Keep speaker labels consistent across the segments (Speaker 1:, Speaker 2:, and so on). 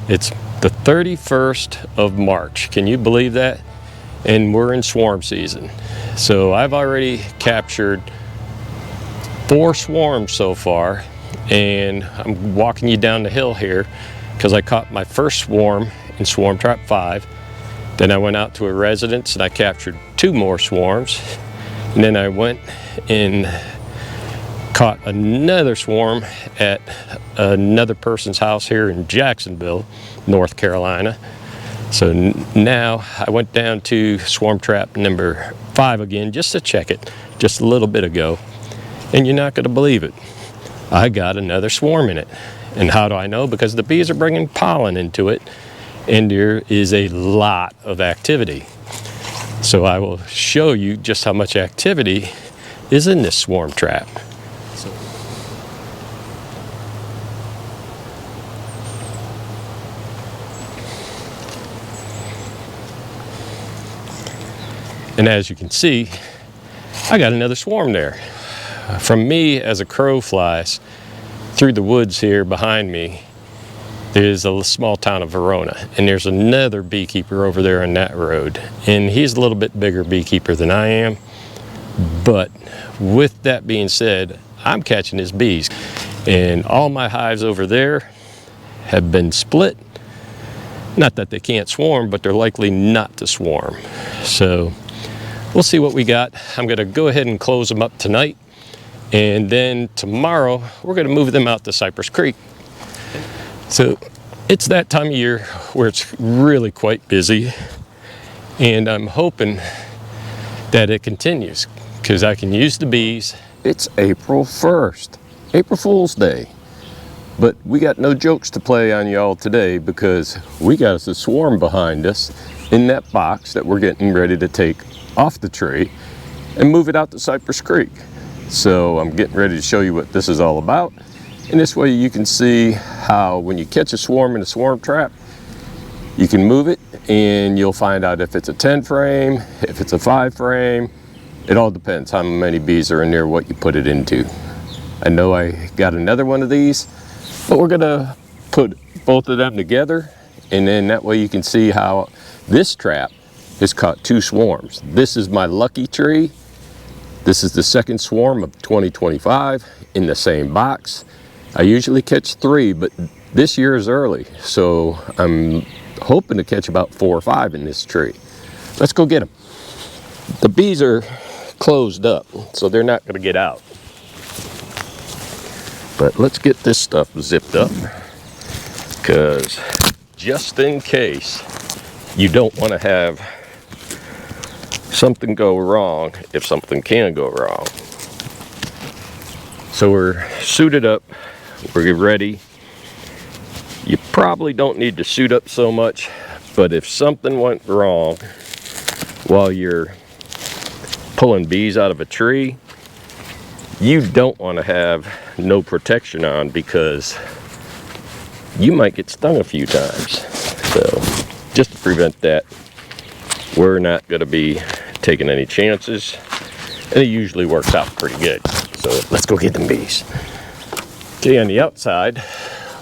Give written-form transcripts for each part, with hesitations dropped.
Speaker 1: It's the 31st of March. Can you believe that? And we're in swarm season. So I've already captured 4 swarms so far, and I'm walking you down the hill here because I caught my first swarm in swarm trap 5. Then I went out to a residence and I captured 2 more swarms. And then I went and caught another swarm at another person's house here in Jacksonville, North Carolina. So now I went down to swarm trap number 5 again just to check it just a little bit ago. And you're not going to believe it. I got another swarm in it. And how do I know? Because the bees are bringing pollen into it, and there is a lot of activity. So I will show you just how much activity is in this swarm trap. And as you can see, I got another swarm there. From me, as a crow flies through the woods here behind me, there's a small town of Verona, and there's another beekeeper over there on that road, and he's a little bit bigger beekeeper than I am. But with that being said, I'm catching his bees, and all my hives over there have been split. Not that they can't swarm, but they're likely not to swarm. So we'll see what we got. I'm going to go ahead and close them up tonight, and then tomorrow we're going to move them out to Cypress Creek. So it's that time of year where it's really quite busy, and I'm hoping that it continues because I can use the bees. It's April 1st, April Fool's Day, but we got no jokes to play on y'all today because we got us a swarm behind us in that box that we're getting ready to take off the tree and move it out to Cypress Creek. So I'm getting ready to show you what this is all about. And this way you can see how when you catch a swarm in a swarm trap, you can move it and you'll find out if it's a 10 frame, if it's a 5 frame. It all depends how many bees are in there, what you put it into. I know I got another one of these, but we're gonna put both of them together, and then that way you can see how this trap has caught 2 swarms. This is my lucky tree. This is the second swarm of 2025 in the same box. I usually catch 3, but this year is early, so I'm hoping to catch about 4 or 5 in this tree. Let's go get them. The bees are closed up, so they're not going to get out. But let's get this stuff zipped up, because just in case you don't want to have something go wrong if something can go wrong. So we're suited up. We're ready. You probably don't need to suit up so much, but if something went wrong while you're pulling bees out of a tree, you don't want to have no protection on because you might get stung a few times. So just to prevent that, we're not going to be taking any chances, and it usually works out pretty good. So let's go get them bees. Okay, on the outside,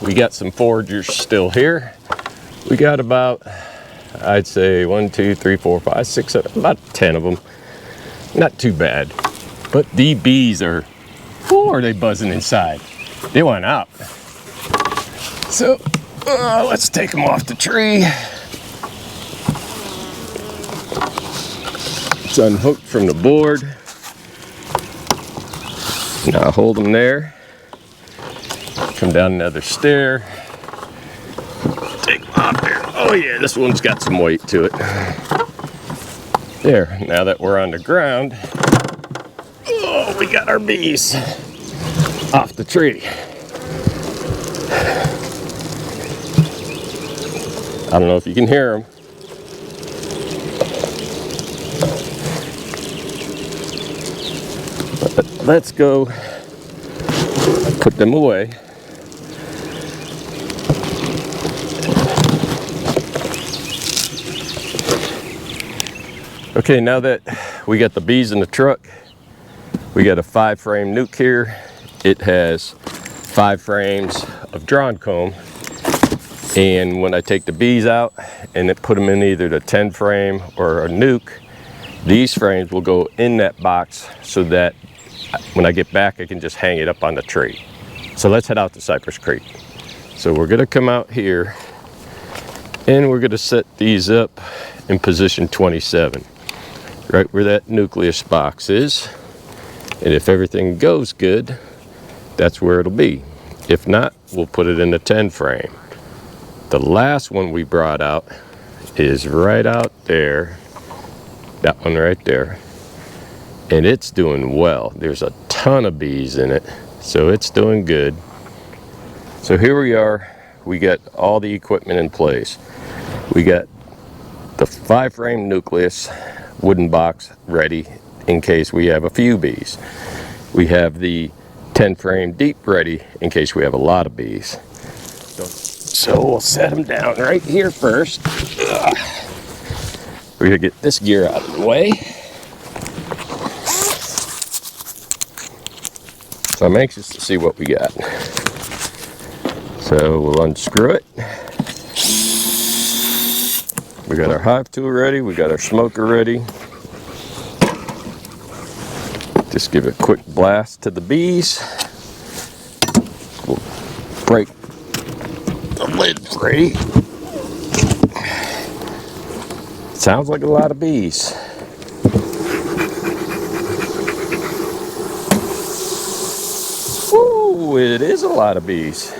Speaker 1: we got some foragers still here. We got about, I'd say 1, 2, 3, 4, 5, 6, 7, about 10 of them. Not too bad, but the bees are they buzzing inside. They want out. So let's take them off the tree. It's unhooked from the board. Now hold them there. Come down another stair. Take them off there. Oh yeah, this one's got some weight to it. There, now that we're on the ground, oh, we got our bees off the tree. I don't know if you can hear them. But let's go put them away. Okay, now that we got the bees in the truck, we got a 5-frame nuke here. It has 5 frames of drawn comb, And when I take the bees out and then put them in either the 10 frame or a nuke, these frames will go in that box so that when I get back, I can just hang it up on the tree. So let's head out to Cypress Creek. So we're gonna come out here and we're gonna set these up in position 27, right where that nucleus box is. And if everything goes good, that's where it'll be. If not, we'll put it in the 10 frame. The last one we brought out is right out there, that one right there. And it's doing well. There's a ton of bees in it, so it's doing good. So here we are, we got all the equipment in place. We got the 5 frame nucleus wooden box ready in case we have a few bees. We have the 10 frame deep ready in case we have a lot of bees. So we'll set them down right here first. We're gonna get this gear out of the way. So I'm anxious to see what we got. So we'll unscrew it. We got our hive tool ready, we got our smoker ready. Just give a quick blast to the bees. We'll break the lid free. Sounds like a lot of bees. Ooh, it is a lot of bees.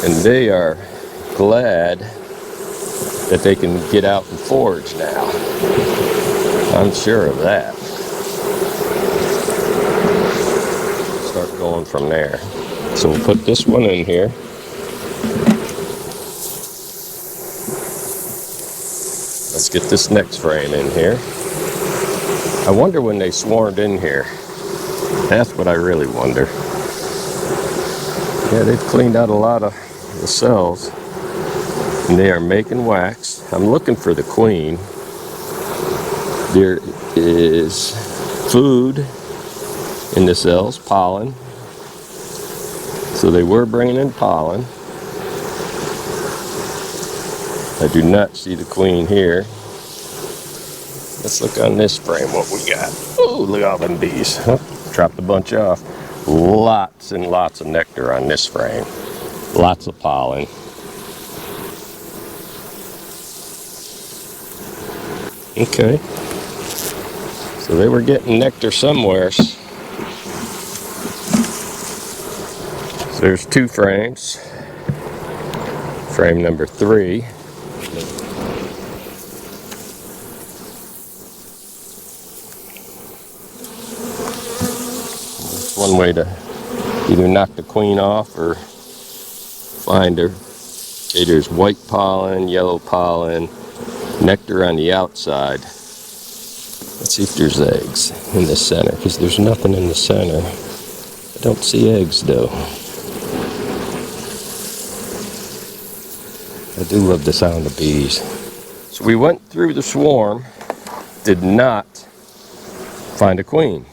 Speaker 1: And they are glad that they can get out and forage now. I'm sure of that. Start going from there. So we'll put this one in here. Let's get this next frame in here. I wonder when they swarmed in here. That's what I really wonder. Yeah, they've cleaned out a lot of the cells. And they are making wax. I'm looking for the queen. There is food in the cells, pollen. So they were bringing in pollen. I do not see the queen here. Let's look on this frame what we got. Oh, look at all them bees. Oh, dropped a bunch off. Lots and lots of nectar on this frame. Lots of pollen. Okay. So they were getting nectar somewhere. So there's 2 frames. Frame number 3. That's one way to either knock the queen off or find her. Okay, there's white pollen, yellow pollen, nectar on the outside. Let's see if there's eggs in the center, because there's nothing in the center. I don't see eggs though. I do love the sound of bees. So we went through the swarm, did not find a queen.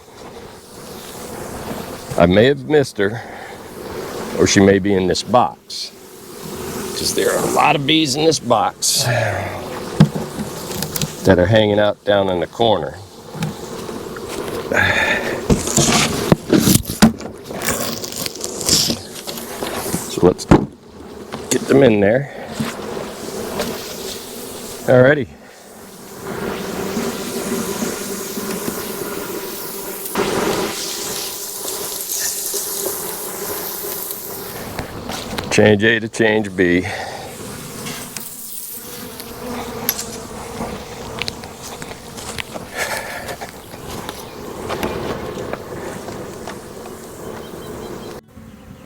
Speaker 1: I may have missed her, or she may be in this box, because there are a lot of bees in this box that are hanging out down in the corner. So let's get them in there. Alrighty. Change A to change B.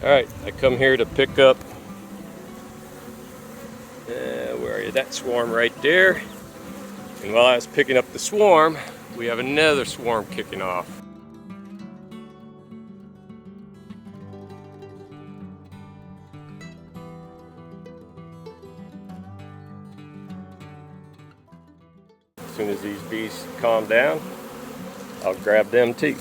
Speaker 1: Alright, I come here to pick up, where are you? That swarm right there. And while I was picking up the swarm, we have another swarm kicking off. As soon as these bees bees calm down, I'll grab them too.